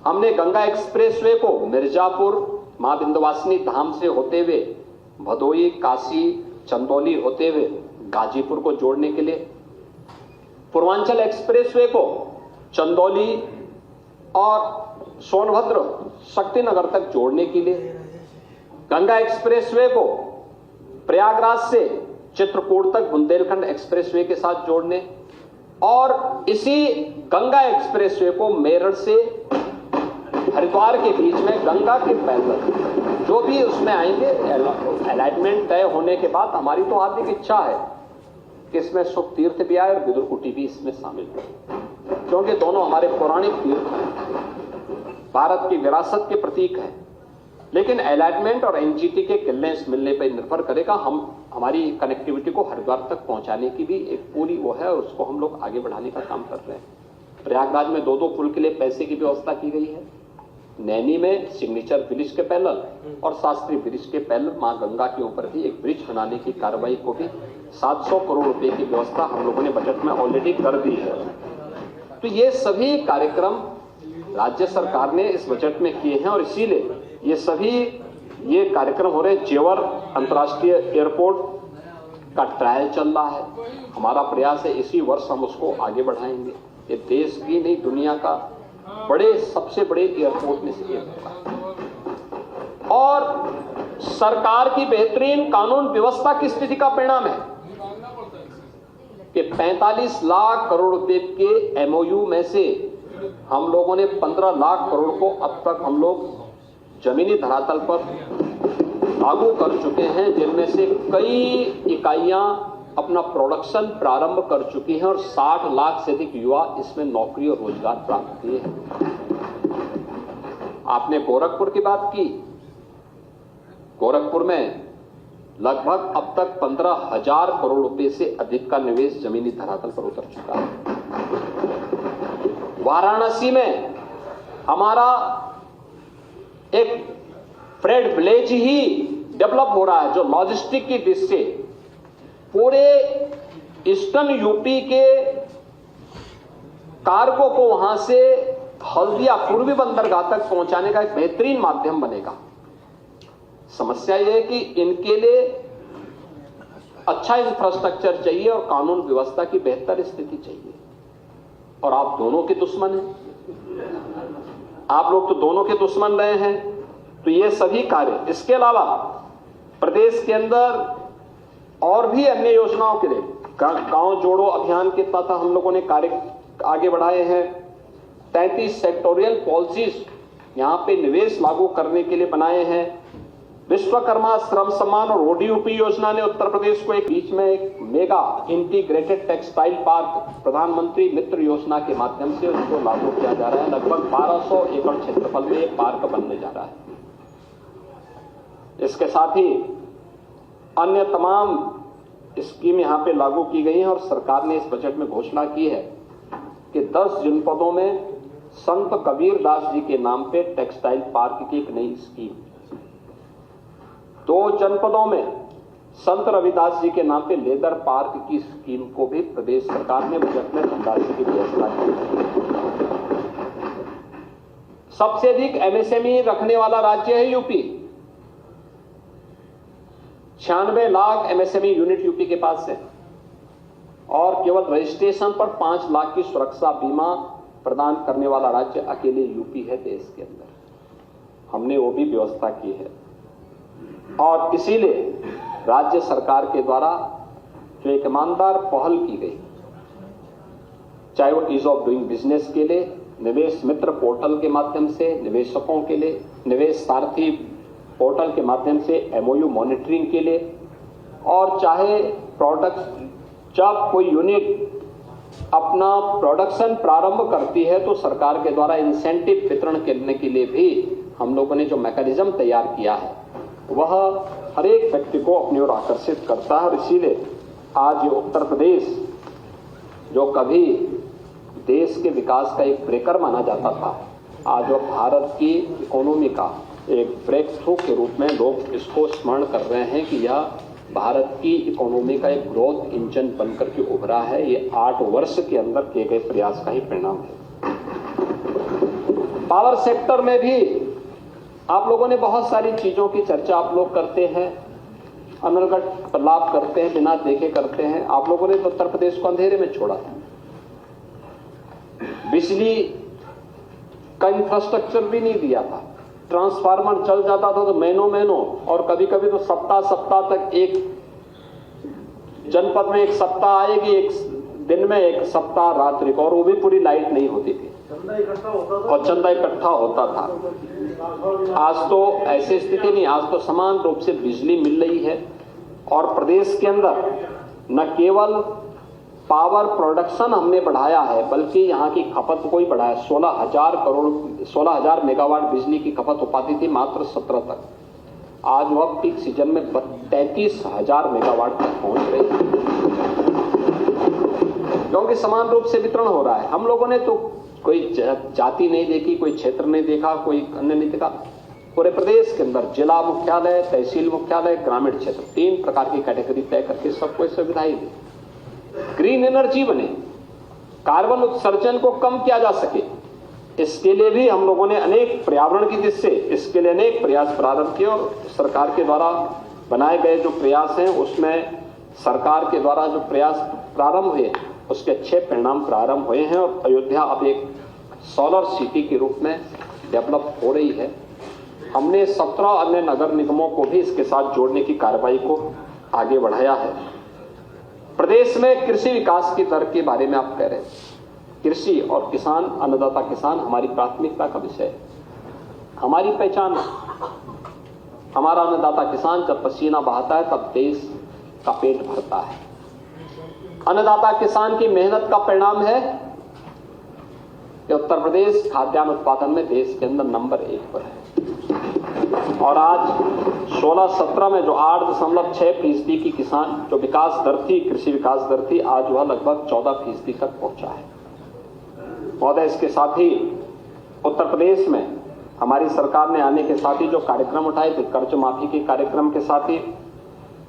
हमने गंगा एक्सप्रेसवे को मिर्जापुर मां विंध्यवासिनी धाम से होते हुए भदोई, काशी, चंदौली होते हुए गाजीपुर को जोड़ने के लिए, पूर्वांचल एक्सप्रेसवे को चंदौली और सोनभद्र, शक्तिनगर तक जोड़ने के लिए, गंगा एक्सप्रेसवे को प्रयागराज से चित्रकूट तक बुंदेलखंड एक्सप्रेसवे के साथ जोड़ने और इसी गंगा एक्सप्रेसवे को मेरठ से हरिद्वार के बीच में गंगा के पैदल जो भी उसमें आएंगे, अलाइनमेंट तय होने के बाद हमारी तो हार्दिक इच्छा है कि इसमें सुख तीर्थ भी आए और विदुरकुटी भी इसमें शामिल हो, क्योंकि दोनों हमारे पौराणिक तीर्थ हैं, भारत की विरासत के प्रतीक हैं। लेकिन अलाइनमेंट और एनजीटी के क्लियरेंस मिलने पर निर्भर करेगा। हमारी कनेक्टिविटी को हरिद्वार तक पहुंचाने की भी एक पूरी वो है और उसको हम लोग आगे बढ़ाने का काम कर रहे हैं। प्रयागराज में 2-2 पुल के लिए पैसे की व्यवस्था की गई है। नैनी में सिग्नेचर ब्रिज के पैरेलल और शास्त्री ब्रिज के पैरेलल मां गंगा के ऊपर भी एक ब्रिज बनाने की कार्रवाई को भी 700 करोड़ रुपए की व्यवस्था हम लोगों ने बजट में ऑलरेडी कर दी है। तो ये सभी कार्यक्रम राज्य सरकार ने इस बजट में किए हैं और इसीलिए ये कार्यक्रम हो रहे हैं। जेवर अंतर्राष्ट्रीय एयरपोर्ट का ट्रायल चल रहा है। हमारा प्रयास है इसी वर्ष हम उसको आगे बढ़ाएंगे। ये देश की नहीं दुनिया का सबसे बड़े एयरपोर्ट में से एक होगा और सरकार की बेहतरीन कानून व्यवस्था की स्थिति का परिणाम है कि 45 लाख करोड़ रुपए के एमओयू में से हम लोगों ने 15 लाख करोड़ को अब तक हम लोग जमीनी धरातल पर लागू कर चुके हैं, जिनमें से कई इकाइयां अपना प्रोडक्शन प्रारंभ कर चुकी हैं और 60 लाख से अधिक युवा इसमें नौकरी और रोजगार प्राप्त किए हैं। आपने गोरखपुर की बात की। गोरखपुर में लगभग अब तक 15,000 करोड़ रुपए से अधिक का निवेश जमीनी धरातल पर उतर चुका है। वाराणसी में हमारा एक फ्रेड विलेज ही डेवलप हो रहा है, जो लॉजिस्टिक की दृष्टि से पूरे ईस्टर्न यूपी के कार्गो को वहां से हल्दिया पूर्वी बंदरगाह तक पहुंचाने का एक बेहतरीन माध्यम बनेगा। समस्या यह है कि इनके लिए अच्छा इंफ्रास्ट्रक्चर चाहिए और कानून व्यवस्था की बेहतर स्थिति चाहिए और आप दोनों के दुश्मन हैं। आप लोग तो दोनों के दुश्मन रहे हैं। तो ये सभी कार्य, इसके अलावा प्रदेश के अंदर और भी अन्य योजनाओं के लिए गांव जोड़ो अभियान के तहत हम लोगों ने कार्य आगे बढ़ाए हैं। 33 सेक्टोरियल पॉलिसीज यहां पे निवेश लागू करने के लिए बनाए हैं। विश्वकर्मा श्रम सम्मान और ओडीयूपी योजना ने उत्तर प्रदेश को एक बीच में एक मेगा इंटीग्रेटेड टेक्सटाइल पार्क प्रधानमंत्री मित्र योजना के माध्यम से उसको लागू किया जा रहा है। लगभग 1200 एकड़ क्षेत्रफल में एक पार्क बनने जा रहा है। इसके साथ ही अन्य तमाम स्कीम यहां पे लागू की गई हैं और सरकार ने इस बजट में घोषणा की है कि 10 जनपदों में संत कबीर दास जी के नाम पे टेक्सटाइल पार्क की एक नई स्कीम, 2 जनपदों में संत रविदास जी के नाम पे लेदर पार्क की स्कीम को भी प्रदेश सरकार ने बजट में धनराशि की व्यवस्था की है। सबसे अधिक एमएसएमई रखने वाला राज्य है UP. 96 lakh MSME unit UP के पास है और केवल रजिस्ट्रेशन पर 5 लाख की सुरक्षा बीमा प्रदान करने वाला राज्य अकेले यूपी है देश के अंदर। हमने वो भी व्यवस्था की है और इसीलिए राज्य सरकार के द्वारा जो एक ईमानदार पहल की गई, चाहे वो ईज ऑफ डूइंग बिजनेस के लिए निवेश मित्र पोर्टल के माध्यम से निवेशकों के लिए, निवेश सारथी पोर्टल के माध्यम से एमओयू मॉनिटरिंग के लिए, और चाहे प्रोडक्ट जब कोई यूनिट अपना प्रोडक्शन प्रारंभ करती है तो सरकार के द्वारा इंसेंटिव वितरण करने के लिए भी हम लोगों ने जो मैकेनिज्म तैयार किया है वह हर एक व्यक्ति को अपनी ओर आकर्षित करता है। और इसीलिए आज ये उत्तर प्रदेश जो कभी देश के विकास का एक ब्रेकर माना जाता था, आज वो भारत की इकोनॉमी का एक ब्रेक थ्रू के रूप में लोग इसको स्मरण कर रहे हैं कि यह भारत की इकोनॉमी का एक ग्रोथ इंजन बनकर के उभरा है। ये 8 वर्ष के अंदर किए गए प्रयास का ही परिणाम है। पावर सेक्टर में भी आप लोगों ने बहुत सारी चीजों की चर्चा आप लोग करते हैं, अनर्गल लाभ करते हैं, बिना देखे करते हैं। आप लोगों ने तो उत्तर प्रदेश को अंधेरे में छोड़ा था। बिजली का इंफ्रास्ट्रक्चर भी नहीं दिया था। ट्रांसफार्मर चल जाता था तो महीनों और कभी कभी तो सप्ताह तक एक जनपद में एक सप्ताह आएगी, एक दिन में एक सप्ताह रात्रि को, और वो भी पूरी लाइट नहीं होती थी और चंदा इकट्ठा होता था। आज तो ऐसी स्थिति नहीं, आज तो समान रूप से बिजली मिल रही है। और प्रदेश के अंदर न केवल पावर प्रोडक्शन हमने बढ़ाया है, बल्कि यहाँ की खपत को ही बढ़ाया। 16,000 मेगावाट बिजली की खपत हो पाती थी मात्र 17 तक, आज वह पीक सीजन में 33,000 मेगावाट तक पहुंच रही है, क्योंकि समान रूप से वितरण हो रहा है। हम लोगों ने तो कोई जाति नहीं देखी, कोई क्षेत्र नहीं देखा, कोई अन्य नहीं देखा। पूरे प्रदेश के अंदर जिला मुख्यालय, तहसील मुख्यालय, ग्रामीण क्षेत्र, 3 प्रकार की कैटेगरी तय करके सबको सुविधाएं दी। ग्रीन एनर्जी बने, कार्बन उत्सर्जन को कम किया जा सके, इसके लिए भी हम लोगों ने अनेक पर्यावरण की दृष्टि से इसके लिए अनेक प्रयास प्रारंभ किए। और सरकार के द्वारा बनाए गए जो प्रयास हैं, उसमें सरकार के द्वारा जो प्रयास प्रारंभ हुए उसके अच्छे परिणाम प्रारंभ हुए हैं। और अयोध्या अब एक सोलर सिटी के रूप में डेवलप हो रही है। हमने 17 अन्य नगर निगमों को भी इसके साथ जोड़ने की कार्रवाई को आगे बढ़ाया है। प्रदेश में कृषि विकास की दर के बारे में आप कह रहे हैं, कृषि और किसान, अन्नदाता किसान हमारी प्राथमिकता का विषय है, हमारी पहचान। हमारा अन्नदाता किसान जब पसीना बहाता है तब देश का पेट भरता है। अन्नदाता किसान की मेहनत का परिणाम है कि उत्तर प्रदेश खाद्यान्न उत्पादन में देश के अंदर नंबर 1 पर है। और आज 16-17 में जो 8.6% की किसान जो विकास दर थी, कृषि विकास दर थी, आज वह लगभग 14% तक पहुंचा है। महोदय, इसके साथ ही उत्तर प्रदेश में हमारी सरकार ने आने के साथ ही जो कार्यक्रम उठाए थे, कर्ज माफी के कार्यक्रम के साथ ही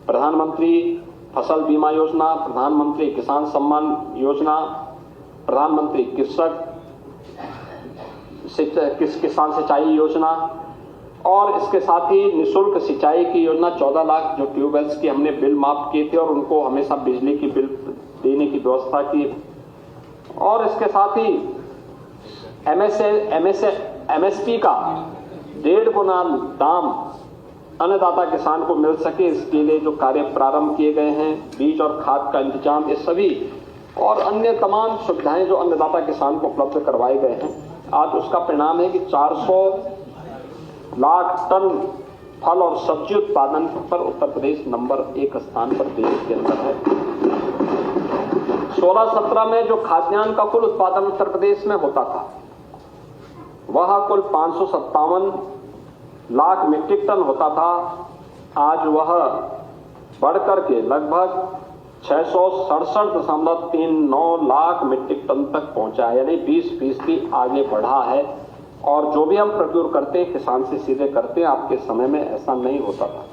प्रधानमंत्री फसल बीमा योजना, प्रधानमंत्री किसान सम्मान योजना, प्रधानमंत्री किसान सिंचाई योजना, और इसके साथ ही निःशुल्क सिंचाई की योजना। 14 लाख जो ट्यूबवेल्स की हमने बिल माफ किए थे और उनको हमेशा बिजली की बिल देने की व्यवस्था की। और इसके साथ ही एमएसपी का 1.5 गुना दाम अन्नदाता किसान को मिल सके, इसके लिए जो कार्य प्रारंभ किए गए हैं, बीज और खाद का इंतजाम, ये सभी और अन्य तमाम सुविधाएं जो अन्नदाता किसान को उपलब्ध करवाए गए हैं, आज उसका परिणाम है कि 400 लाख टन फल और सब्जी उत्पादन पर उत्तर प्रदेश नंबर 1 स्थान पर देश के अंदर है। 16-17 में जो खाद्यान्न का कुल उत्पादन उत्तर प्रदेश में होता था, वह कुल 557 लाख मीट्रिक टन होता था। आज वह बढ़कर के लगभग 667.39 लाख मीट्रिक टन तक पहुंचा है, यानी 20% आगे बढ़ा है। और जो भी हम प्रोक्योर करते हैं किसान से सीधे करते हैं, आपके समय में ऐसा नहीं होता था।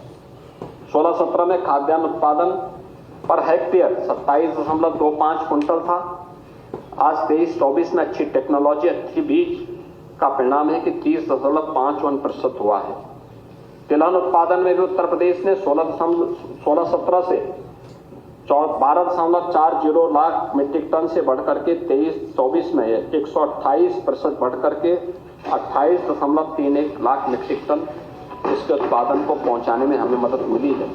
16-17 में खाद्यान्न उत्पादन पर हेक्टेयर 27.25 कुंटल था। आज 23-24 में अच्छी टेक्नोलॉजी, अच्छी बीज का परिणाम है कि 30.51% हुआ है। तिलहन उत्पादन में भी उत्तर प्रदेश ने 16-17 से 12.40 लाख मीट्रिक टन से बढ़कर के 23-24 में 128% बढ़कर के 28.31 लाख मीट्रिक टन इसके उत्पादन को पहुंचाने में हमें मदद मिली है।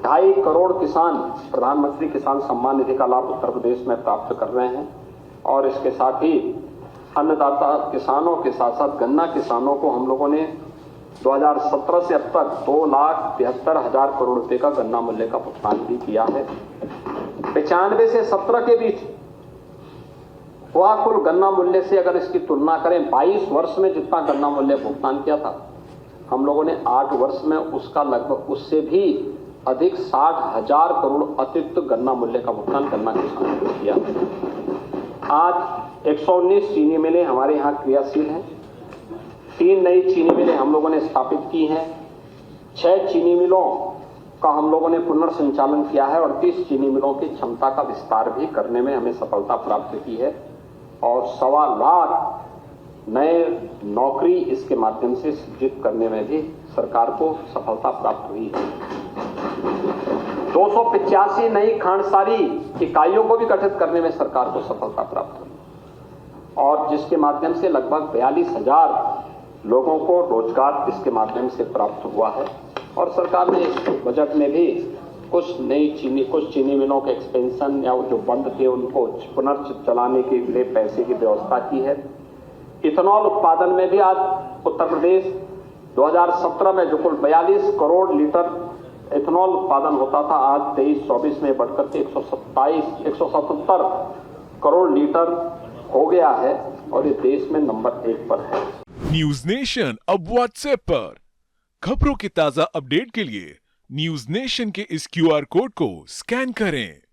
2.5 करोड़ किसान प्रधानमंत्री किसान सम्मान निधि का लाभ उत्तर प्रदेश में प्राप्त कर रहे हैं। और इसके साथ ही अन्नदाता किसानों के साथ साथ गन्ना किसानों को हम लोगों ने 2017 से अब तक 2,73,000 करोड़ रुपए का गन्ना मूल्य का भुगतान भी किया है। 95 से 17 के बीच वह कुल गन्ना मूल्य से अगर इसकी तुलना करें, 22 वर्ष में जितना गन्ना मूल्य भुगतान किया था, हम लोगों ने 8 वर्ष में उसका लगभग उससे भी अधिक 60,000 करोड़ अतिरिक्त गन्ना मूल्य का भुगतान गन्ना किसानों को किया। आज 119 चीनी मिलें हमारे यहाँ क्रियाशील हैं। 3 नई चीनी मिलें हम लोगों ने स्थापित की हैं। 6 चीनी मिलों का हम लोगों ने पुनर्संचालन किया है और 30 चीनी मिलों की क्षमता का विस्तार भी करने में हमें सफलता प्राप्त की है। और 1.25 लाख नए नौकरी इसके माध्यम से सृजित करने में भी सरकार को सफलता प्राप्त हुई है। 285 नई खांडसारी इकाइयों को भी गठित करने में सरकार को सफलता प्राप्त हुई और जिसके माध्यम से लगभग 42,000 लोगों को रोजगार इसके माध्यम से प्राप्त हुआ है। और सरकार ने इस बजट में भी कुछ चीनी मिलों के एक्सपेंशन या जो बंद थे उनको पुनर्चलाने के लिए पैसे की व्यवस्था की है। इथेनॉल उत्पादन में भी आज उत्तर प्रदेश 2017 में जो कुल 42 करोड़ लीटर इथेनॉल उत्पादन होता था, आज 23-24 में बढ़कर के 177 करोड़ लीटर हो गया है और ये देश में नंबर 1 पर है। न्यूज नेशन अब व्हाट्सएप पर खबरों के ताजा अपडेट के लिए न्यूज नेशन के इस QR कोड को स्कैन करें।